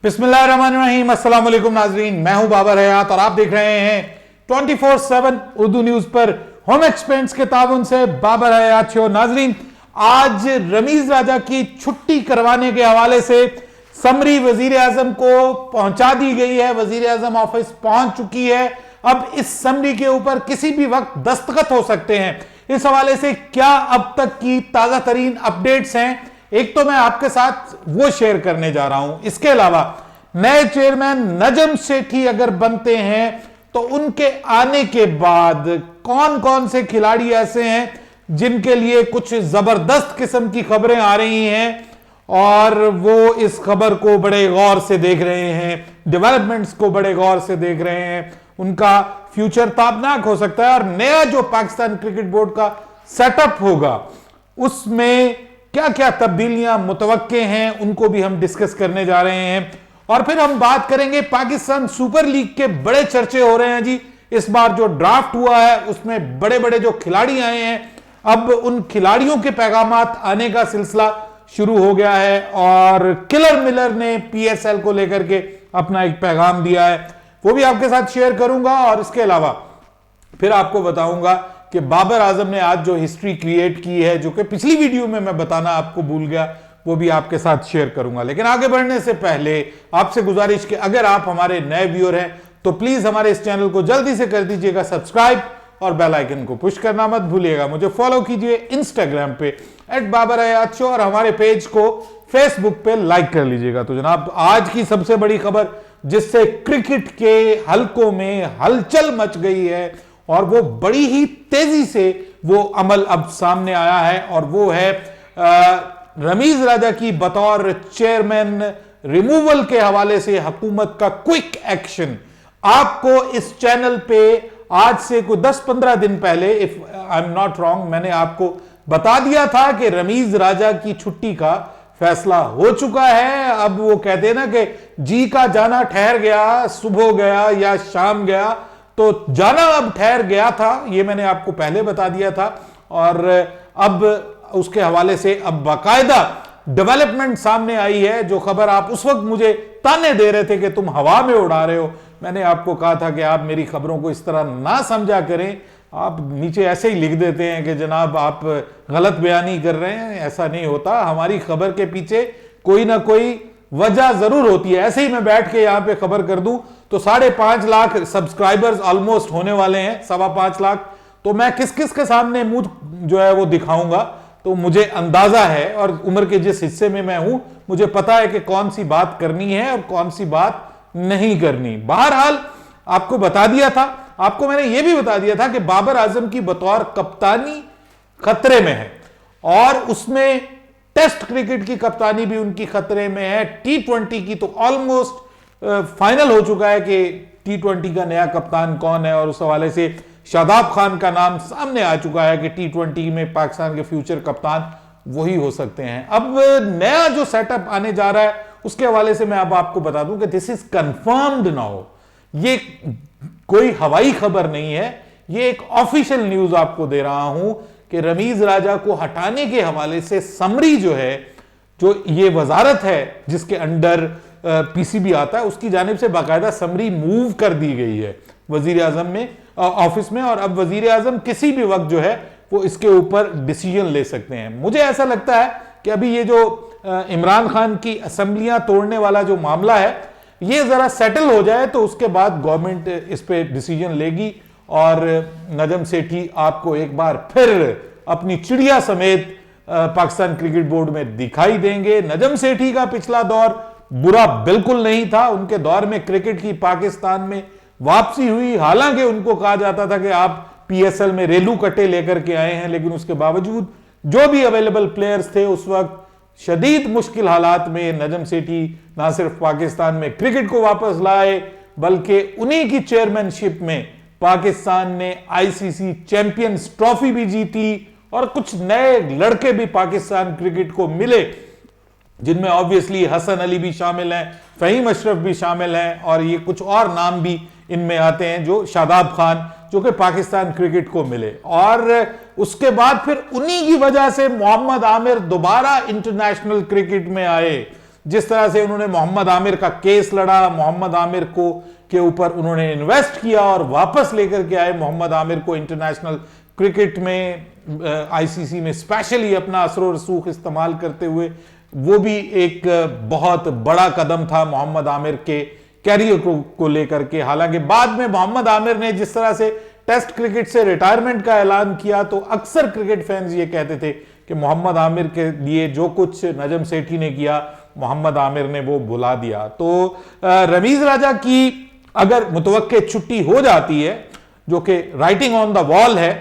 बिस्मिल्लाहिर्रहमानिर्रहीम, अस्सलाम वालेकुम नाजरीन। मैं हूं बाबर हयात और आप देख रहे हैं 24/7 उर्दू न्यूज पर होम एक्सपेंस के ताउन से बाबर हयात शो। नाजरीन, आज रमीज राजा की छुट्टी करवाने के हवाले से समरी वजीर आजम को पहुंचा दी गई है। वजीर आजम ऑफिस पहुंच चुकी है। अब इस समरी के ऊपर किसी भी वक्त दस्तखत हो सकते हैं। इस हवाले से क्या अब तक की ताजा तरीन अपडेट्स हैं, एक तो मैं आपके साथ वो शेयर करने जा रहा हूं। इसके अलावा नए चेयरमैन नजम सेठी अगर बनते हैं तो उनके आने के बाद कौन कौन से खिलाड़ी ऐसे हैं जिनके लिए कुछ जबरदस्त किस्म की खबरें आ रही हैं और वो इस खबर को बड़े गौर से देख रहे हैं, डेवलपमेंट्स को बड़े गौर से देख रहे हैं। उनका फ्यूचर ताबनाक हो सकता है और नया जो पाकिस्तान क्रिकेट बोर्ड का सेटअप होगा उसमें क्या क्या तब्दीलियां मुतवक्के हैं, उनको भी हम डिस्कस करने जा रहे हैं। और फिर हम बात करेंगे पाकिस्तान सुपर लीग के बड़े चर्चे हो रहे हैं जी। इस बार जो ड्राफ्ट हुआ है उसमें बड़े बड़े जो खिलाड़ी आए हैं, अब उन खिलाड़ियों के पैगामात आने का सिलसिला शुरू हो गया है और किलर मिलर ने पीएसएल को लेकर के अपना एक पैगाम दिया है, वो भी आपके साथ शेयर करूंगा। और इसके अलावा फिर आपको बताऊंगा कि बाबर आजम ने आज जो हिस्ट्री क्रिएट की है, जो कि पिछली वीडियो में मैं बताना आपको भूल गया, वो भी आपके साथ शेयर करूंगा। लेकिन आगे बढ़ने से पहले आपसे गुजारिश कि अगर आप हमारे नए व्यूअर हैं तो प्लीज हमारे इस चैनल को जल्दी से कर दीजिएगा सब्सक्राइब और बेल आइकन को पुश करना मत भूलिएगा। मुझे फॉलो कीजिए इंस्टाग्राम पे @babarhayat और हमारे पेज को फेसबुक पे लाइक कर लीजिएगा। तो जनाब, आज की सबसे बड़ी खबर जिससे क्रिकेट के हलकों में हलचल मच गई है और वो बड़ी ही तेजी से वो अमल अब सामने आया है और वो है रमीज राजा की बतौर चेयरमैन रिमूवल के हवाले से हुकूमत का क्विक एक्शन। आपको इस चैनल पे आज से कोई 10-15 दिन पहले, if I am not wrong, मैंने आपको बता दिया था कि रमीज राजा की छुट्टी का फैसला हो चुका है। अब वो कहते हैं ना कि जी का जाना ठहर गया, सुबह गया या शाम गया, तो जाना अब ठहर गया था, ये मैंने आपको पहले बता दिया था। और अब उसके हवाले से अब बाकायदा डेवलपमेंट सामने आई है। जो खबर आप उस वक्त मुझे ताने दे रहे थे कि तुम हवा में उड़ा रहे हो, मैंने आपको कहा था कि आप मेरी खबरों को इस तरह ना समझा करें। आप नीचे ऐसे ही लिख देते हैं कि जनाब आप गलत बयानी कर रहे हैं, ऐसा नहीं होता। हमारी खबर के पीछे कोई ना कोई वजह जरूर होती है। ऐसे ही मैं बैठ के यहां पे खबर कर दूं तो 5.5 लाख सब्सक्राइबर्स ऑलमोस्ट होने वाले हैं, 5.25 लाख। तो मैं किस किस के सामने मुंह जो है वो दिखाऊंगा, तो मुझे अंदाजा है और उम्र के जिस हिस्से में मैं हूं मुझे पता है कि कौन सी बात करनी है और कौन सी बात नहीं करनी। बहरहाल आपको बता दिया था, आपको मैंने यह भी बता दिया था कि बाबर आजम की बतौर कप्तानी खतरे में है और उसमें टेस्ट क्रिकेट की कप्तानी भी उनकी खतरे में है। T20 की तो ऑलमोस्ट फाइनल हो चुका है कि T20 का नया कप्तान कौन है और उस हवाले से शादाब खान का नाम सामने आ चुका है कि T20 में पाकिस्तान के फ्यूचर कप्तान वही हो सकते हैं। अब नया जो सेटअप आने जा रहा है उसके हवाले से मैं अब आपको बता दूं कि दिस इज कंफर्म्ड नाउ। ये कोई हवाई खबर नहीं है, ये एक ऑफिशियल न्यूज आपको दे रहा हूं कि रमीज राजा को हटाने के हवाले से समरी जो है, जो ये वजारत है जिसके अंडर पीसीबी आता है, उसकी जानिब से बाकायदा समरी मूव कर दी गई है वजीर आजम में ऑफिस में। और अब वजीर आजम किसी भी वक्त जो है वो इसके ऊपर डिसीजन ले सकते हैं। मुझे ऐसा लगता है कि अभी ये जो इमरान खान की असेंबलियां तोड़ने वाला जो मामला है ये जरा सेटल हो जाए तो उसके बाद गवर्नमेंट इस पे डिसीजन लेगी और नजम सेठी आपको एक बार फिर अपनी चिड़िया समेत पाकिस्तान क्रिकेट बोर्ड में दिखाई देंगे। नजम सेठी का पिछला दौर बुरा बिल्कुल नहीं था, उनके दौर में क्रिकेट की पाकिस्तान में वापसी हुई। हालांकि उनको कहा जाता था कि आप पीएसएल में रेलू कट्टे लेकर के आए हैं, लेकिन उसके बावजूद जो भी अवेलेबल प्लेयर्स थे उस वक्त शदीद मुश्किल हालात में नजम सेठी ना सिर्फ पाकिस्तान में क्रिकेट को वापस लाए बल्कि उन्हीं की चेयरमैनशिप में पाकिस्तान ने आईसीसी चैंपियंस ट्रॉफी भी जीती और कुछ नए लड़के भी पाकिस्तान क्रिकेट को मिले, जिनमें ऑब्वियसली हसन अली भी शामिल हैं, फहीम अशरफ भी शामिल हैं और ये कुछ और नाम भी इनमें आते हैं, जो शादाब खान, जो कि पाकिस्तान क्रिकेट को मिले। और उसके बाद फिर उन्हीं की वजह से मोहम्मद आमिर दोबारा इंटरनेशनल क्रिकेट में आए। जिस तरह से उन्होंने मोहम्मद आमिर का केस लड़ा, मोहम्मद आमिर को के ऊपर उन्होंने इन्वेस्ट किया और वापस लेकर के आए मोहम्मद आमिर को इंटरनेशनल क्रिकेट में, आईसीसी में स्पेशली अपना असर रसूख इस्तेमाल करते हुए, वो भी एक बहुत बड़ा कदम था मोहम्मद आमिर के कैरियर को लेकर के। हालांकि बाद में मोहम्मद आमिर ने जिस तरह से टेस्ट क्रिकेट से रिटायरमेंट का ऐलान किया, तो अक्सर क्रिकेट फैंस ये कहते थे कि मोहम्मद आमिर के लिए जो कुछ नजम सेठी ने किया, मोहम्मद आमिर ने वो भुला दिया। तो रमीज राजा की अगर मुतवक्के छुट्टी हो जाती है, जो कि राइटिंग ऑन द वॉल है,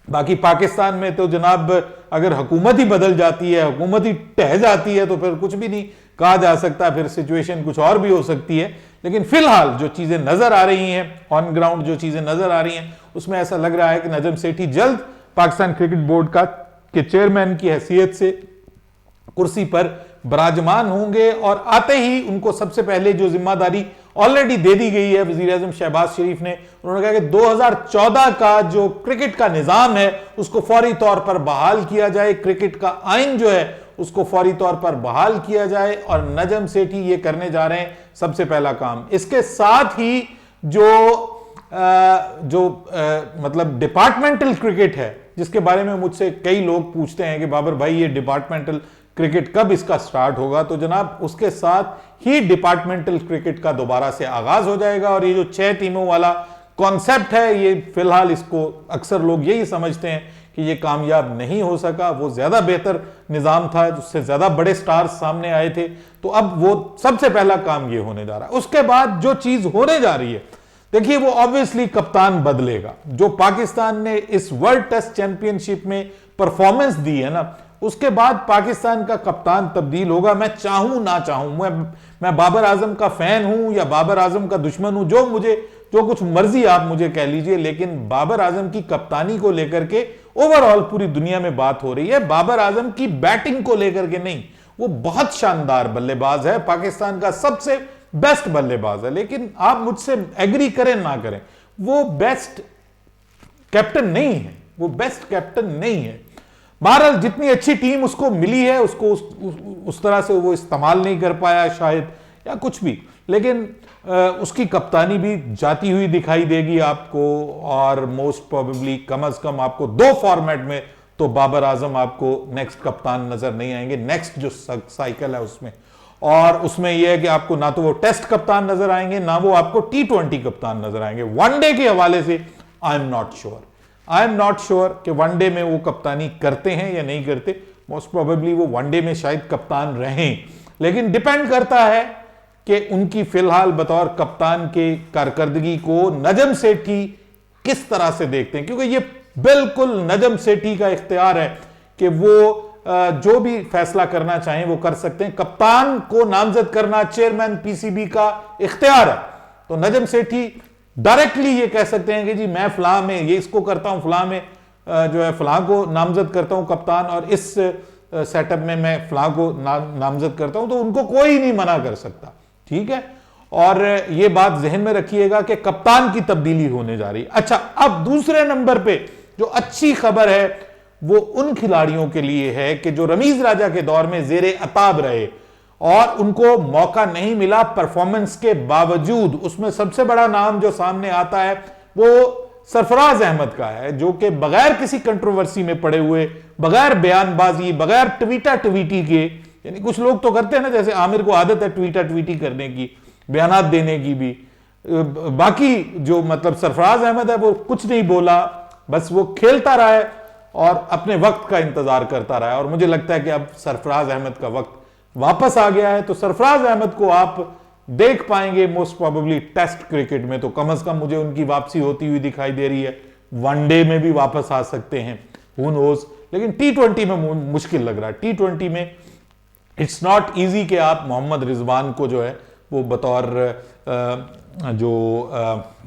बाकी पाकिस्तान में तो जनाब अगर हुकूमत ही बदल जाती है, हुकूमत ही टह जाती है, तो फिर कुछ भी नहीं कहा जा सकता, फिर सिचुएशन कुछ और भी हो सकती है। लेकिन फिलहाल जो चीजें नजर आ रही हैं, ऑन ग्राउंड जो चीजें नजर आ रही हैं, उसमें ऐसा लग रहा है कि नजम सेठी जल्द पाकिस्तान क्रिकेट बोर्ड के चेयरमैन की हैसियत से कुर्सी पर विराजमान होंगे और आते ही उनको सबसे पहले जो जिम्मेदारी ऑलरेडी दे दी गई है वजीर आजम शहबाज शरीफ ने, उन्होंने कहा कि 2014 का जो क्रिकेट का निजाम है उसको फौरी तौर पर बहाल किया जाए, क्रिकेट का आइन जो है उसको फौरी तौर पर बहाल किया जाए, और नजम सेठी ये करने जा रहे हैं सबसे पहला काम। इसके साथ ही मतलब डिपार्टमेंटल क्रिकेट है, जिसके बारे में मुझसे कई लोग पूछते हैं कि बाबर भाई ये डिपार्टमेंटल क्रिकेट कब इसका स्टार्ट होगा, तो जनाब उसके साथ ही डिपार्टमेंटल क्रिकेट का दोबारा से आगाज हो जाएगा। और ये जो 6 टीमों वाला कॉन्सेप्ट है, ये फिलहाल इसको अक्सर लोग यही समझते हैं कि ये कामयाब नहीं हो सका, वो ज्यादा बेहतर निजाम था, जिससे ज्यादा बड़े स्टार्स सामने आए थे। तो अब वो सबसे पहला काम ये होने जा रहा है। उसके बाद जो चीज होने जा रही है, देखिए वो ऑब्वियसली कप्तान बदलेगा। जो पाकिस्तान ने इस वर्ल्ड टेस्ट चैंपियनशिप में परफॉर्मेंस दी है ना, उसके बाद पाकिस्तान का कप्तान तब्दील होगा। मैं चाहूं ना चाहूं, मैं बाबर आजम का फैन हूं या बाबर आजम का दुश्मन हूं, जो कुछ मर्जी आप मुझे कह लीजिए, लेकिन बाबर आजम की कप्तानी को लेकर के ओवरऑल पूरी दुनिया में बात हो रही है। बाबर आजम की बैटिंग को लेकर के नहीं, वो बहुत शानदार बल्लेबाज है, पाकिस्तान का सबसे बेस्ट बल्लेबाज है, लेकिन आप मुझसे एग्री करें ना करें, वो बेस्ट कैप्टन नहीं है, वो बेस्ट कैप्टन नहीं है। बहरहाल जितनी अच्छी टीम उसको मिली है, उसको उस तरह से वो इस्तेमाल नहीं कर पाया शायद, या कुछ भी, लेकिन उसकी कप्तानी भी जाती हुई दिखाई देगी आपको। और मोस्ट प्रोबेबली कम अज कम आपको 2 फॉर्मेट में तो बाबर आजम आपको नेक्स्ट कप्तान नजर नहीं आएंगे, नेक्स्ट जो साइकिल है उसमें। और उसमें यह है कि आपको ना तो वो टेस्ट कप्तान नजर आएंगे, ना वो आपको T20 कप्तान नजर आएंगे। वनडे के हवाले से आई एम नॉट श्योर कि वनडे में वो कप्तानी करते हैं या नहीं करते। मोस्ट प्रोबेबली वो वनडे में शायद कप्तान रहें, लेकिन डिपेंड करता है कि उनकी फिलहाल बतौर कप्तान के कारकर्दगी को नजम सेठी किस तरह से देखते हैं, क्योंकि ये बिल्कुल नजम सेठी का इख्तियार है कि वो जो भी फैसला करना चाहें वो कर सकते हैं। कप्तान को नामजद करना चेयरमैन पीसीबी का इख्तियार है, तो नजम सेठी डायरेक्टली ये कह सकते हैं कि जी मैं फलां में ये इसको करता हूं, फलां में जो है फलां को नामजद करता हूं कप्तान, और इस सेटअप में मैं फलां को नामजद करता हूं, तो उनको कोई नहीं मना कर सकता, ठीक है। और ये बात जहन में रखिएगा कि कप्तान की तब्दीली होने जा रही है। अच्छा, अब दूसरे नंबर पे जो अच्छी खबर है वो उन खिलाड़ियों के लिए है कि जो रमीज राजा के दौर में जेरे अताब रहे और उनको मौका नहीं मिला परफॉर्मेंस के बावजूद। उसमें सबसे बड़ा नाम जो सामने आता है वो सरफराज अहमद का है, जो कि बगैर किसी कंट्रोवर्सी में पड़े हुए, बगैर बयानबाजी, बगैर ट्वीटा ट्वीटी के, यानी कुछ लोग तो करते हैं ना, जैसे आमिर को आदत है ट्वीटा ट्वीटी करने की, बयानात देने की भी, बाकी जो मतलब सरफराज अहमद है वो कुछ नहीं बोला, बस वो खेलता रहा है और अपने वक्त का इंतजार करता रहा है। और मुझे लगता है कि अब सरफराज अहमद का वक्त वापस आ गया है, तो सरफराज अहमद को आप देख पाएंगे मोस्ट प्रोबेबली टेस्ट क्रिकेट में, तो कम से कम मुझे उनकी वापसी होती हुई दिखाई दे रही है। वनडे में भी वापस आ सकते हैं, हू नोज, लेकिन T20 में मुश्किल लग रहा है। T20 में इट्स नॉट इजी कि आप मोहम्मद रिजवान को जो है वो बतौर जो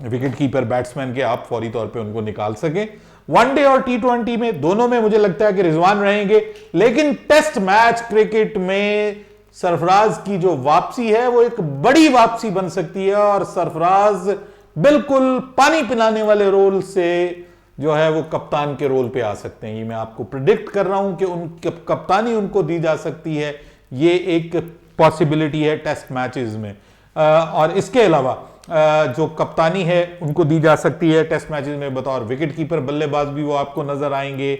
विकेट कीपर बैट्समैन के आप फौरी तौर पे उनको निकाल सके। वनडे और T20 में दोनों में मुझे लगता है कि रिजवान रहेंगे, लेकिन टेस्ट मैच क्रिकेट में सरफराज की जो वापसी है वो एक बड़ी वापसी बन सकती है, और सरफराज बिल्कुल पानी पिलाने वाले रोल से जो है वो कप्तान के रोल पे आ सकते हैं। ये मैं आपको प्रिडिक्ट कर रहा हूं कि कप्तानी उनको दी जा सकती है। ये एक पॉसिबिलिटी है टेस्ट मैचेस में। और इसके अलावा जो कप्तानी है उनको दी जा सकती है टेस्ट मैचेस में, बतौर विकेट कीपर बल्लेबाज भी वो आपको नजर आएंगे।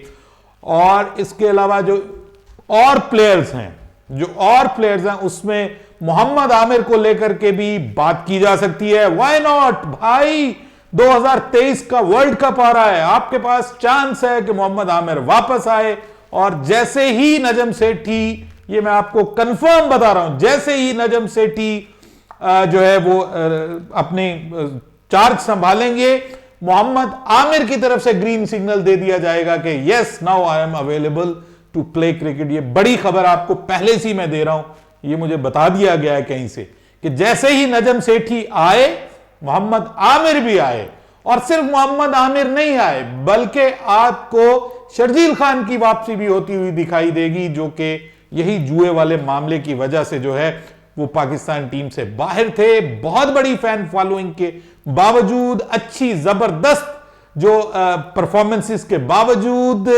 और इसके अलावा जो और प्लेयर्स हैं उसमें मोहम्मद आमिर को लेकर के भी बात की जा सकती है। व्हाई नॉट भाई, 2023 का वर्ल्ड कप आ रहा है, आपके पास चांस है कि मोहम्मद आमिर वापस आए। और जैसे ही नजम सेठी, ये मैं आपको कंफर्म बता रहा हूं, जैसे ही नजम सेठी जो है वो अपने चार्ज संभालेंगे, मोहम्मद आमिर की तरफ से ग्रीन सिग्नल दे दिया जाएगा कि yes now I am available to play cricket. ये बड़ी खबर आपको पहले से मैं दे रहा हूं, ये मुझे बता दिया गया है कहीं से कि जैसे ही नजम सेठी आए, मोहम्मद आमिर भी आए। और सिर्फ मोहम्मद आमिर नहीं आए, बल्कि आपको शर्जील खान की वापसी भी होती हुई दिखाई देगी, जो कि यही जुए वाले मामले की वजह से जो है वो पाकिस्तान टीम से बाहर थे। बहुत बड़ी फैन फॉलोइंग के बावजूद, अच्छी जबरदस्त जो परफॉर्मेंसेस के बावजूद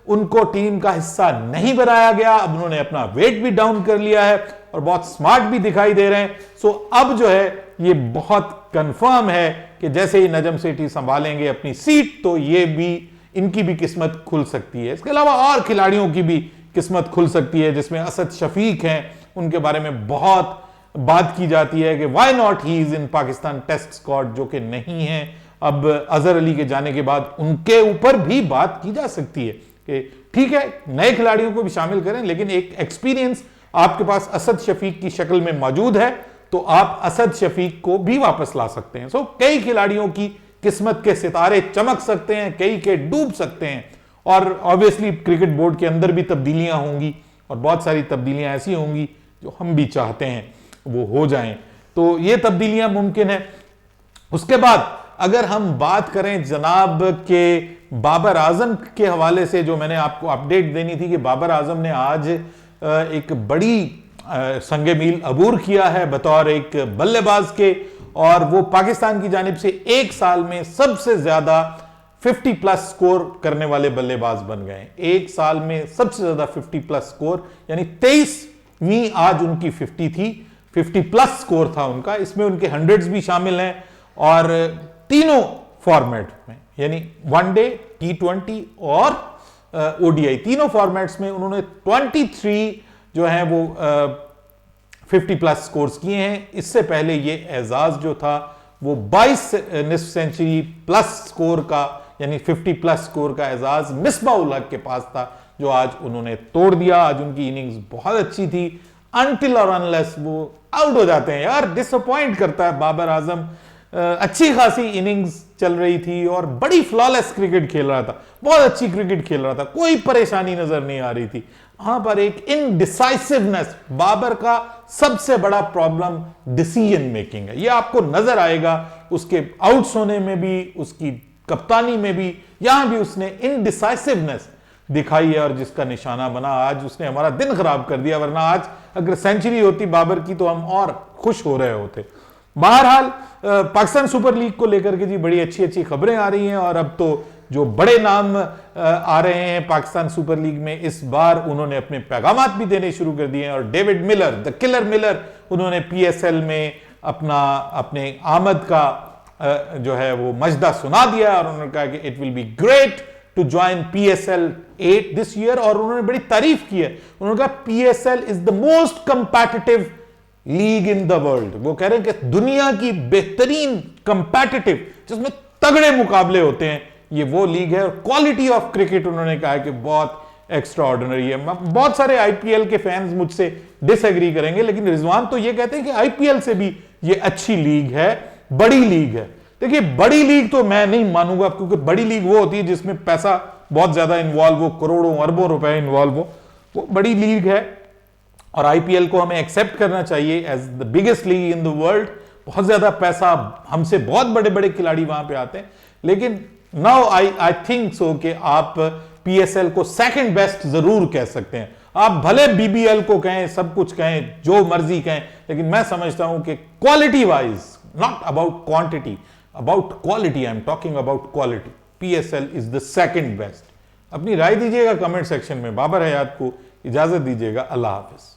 उनको टीम का हिस्सा नहीं बनाया गया। अब उन्होंने अपना वेट भी डाउन कर लिया है और बहुत स्मार्ट भी दिखाई दे रहे हैं। सो अब जो है ये बहुत कंफर्म है कि जैसे ही नजम सेठी संभालेंगे अपनी सीट, तो ये भी इनकी भी किस्मत खुल सकती है। इसके अलावा और खिलाड़ियों की भी किस्मत खुल सकती है, जिसमें असद शफीक हैं, उनके बारे में बहुत बात की जाती है कि why not he is in Pakistan test squad, जो कि नहीं है। अब अजहर अली के जाने के बाद उनके ऊपर भी बात की जा सकती है कि ठीक है नए खिलाड़ियों को भी शामिल करें, लेकिन एक एक्सपीरियंस आपके पास असद शफीक की शक्ल में मौजूद है, तो आप असद शफीक को भी वापस ला सकते हैं। सो कई खिलाड़ियों की किस्मत के सितारे चमक सकते हैं, कई के डूब सकते हैं। और ऑब्वियसली क्रिकेट बोर्ड के अंदर भी तब्दीलियां होंगी, और बहुत सारी तब्दीलियां ऐसी होंगी जो हम भी चाहते हैं वो हो जाएं, तो ये तब्दीलियां मुमकिन है। उसके बाद अगर हम बात करें जनाब के बाबर आजम के हवाले से, जो मैंने आपको अपडेट देनी थी कि बाबर आजम ने आज एक बड़ी संगे मील अबूर किया है बतौर एक बल्लेबाज के, और वो पाकिस्तान की जानिब से एक साल में सबसे ज्यादा 50 प्लस स्कोर करने वाले बल्लेबाज बन गए। एक साल में सबसे ज्यादा 50 प्लस स्कोर, यानी 23वीं आज उनकी 50 थी, 50 प्लस स्कोर था उनका। इसमें उनके हंड्रेड्स भी शामिल हैं, और तीनों फॉर्मेट में, यानी वनडे, T20 और ओडीआई, तीनों फॉर्मेट्स में उन्होंने 23 जो है वो 50 प्लस स्कोर्स किए हैं। इससे पहले ये एजाज जो था वो 22 निस्फ सेंचुरी प्लस स्कोर का, यानी 50 प्लस स्कोर का एजाज मिसबाह उल हक के पास था, जो आज उन्होंने तोड़ दिया। आज उनकी इनिंग्स बहुत अच्छी थी, अनटिल और अनलेस वो आउट हो जाते हैं। यार डिसअपॉइंट करता है बाबर आजम। अच्छी खासी इनिंग्स चल रही थी और बड़ी फ्लॉलेस क्रिकेट खेल रहा था, बहुत अच्छी क्रिकेट खेल रहा था, कोई परेशानी नजर नहीं आ रही थी। वहां पर एक इनडिसाइसिवनेस, बाबर का सबसे बड़ा प्रॉब्लम डिसीजन मेकिंग है। यह आपको नजर आएगा उसके आउट्स होने में भी, उसकी कप्तानी में भी, यहां भी उसने इनडिसाइसिवनेस दिखाई है, और जिसका निशाना बना। आज उसने हमारा दिन खराब कर दिया, वरना आज अगर सेंचुरी होती बाबर की तो हम और खुश हो रहे होते। बहरहाल पाकिस्तान सुपर लीग को लेकर के जी बड़ी अच्छी अच्छी खबरें आ रही हैं, और अब तो जो बड़े नाम आ रहे हैं पाकिस्तान सुपर लीग में, इस बार उन्होंने अपने पैगामात भी देने शुरू कर दिए हैं। और David Miller, the killer Miller, उन्होंने पीएसएल में अपने आमद का जो है वो मजदा सुना दिया, और उन्होंने कहा कि it will be great to join PSL 8 this year. और उन्होंने बड़ी तारीफ की है, उन्होंने कहा PSL is the most competitive league in the world. वो कह रहे हैं कि दुनिया की बेहतरीन कंपैटिटिव, जिसमें तगड़े मुकाबले होते हैं, ये वो लीग है। और क्वालिटी ऑफ क्रिकेट उन्होंने कहा कि बहुत एक्स्ट्रा ऑर्डिनरी है। बहुत सारे आईपीएल के फैंस मुझसे डिसएग्री करेंगे, लेकिन रिजवान तो ये कहते हैं कि आईपीएल से भी ये अच्छी लीग है, बड़ी लीग है। देखिए बड़ी लीग तो मैं नहीं मानूंगा, क्योंकि बड़ी लीग वो होती है जिसमें पैसा बहुत ज्यादा इन्वॉल्व हो, करोड़ों अरबों रुपए इन्वॉल्व हो, वो बड़ी लीग है। और आईपीएल को हमें एक्सेप्ट करना चाहिए as the biggest league in the world. बहुत ज्यादा पैसा, हमसे बहुत बड़े बड़े खिलाड़ी वहां पे आते हैं, लेकिन नाउ आई थिंक सो कि आप पीएसएल को सेकंड बेस्ट जरूर कह सकते हैं। आप भले बीबीएल को कहें, सब कुछ कहें, जो मर्जी कहें, लेकिन मैं समझता हूं कि quality wise, not about quantity, about quality, I am talking about quality, PSL is the second best. अपनी राय दीजिएगा कमेंट सेक्शन में। बाबर हयात को इजाजत दीजिएगा। अल्लाह हाफिज।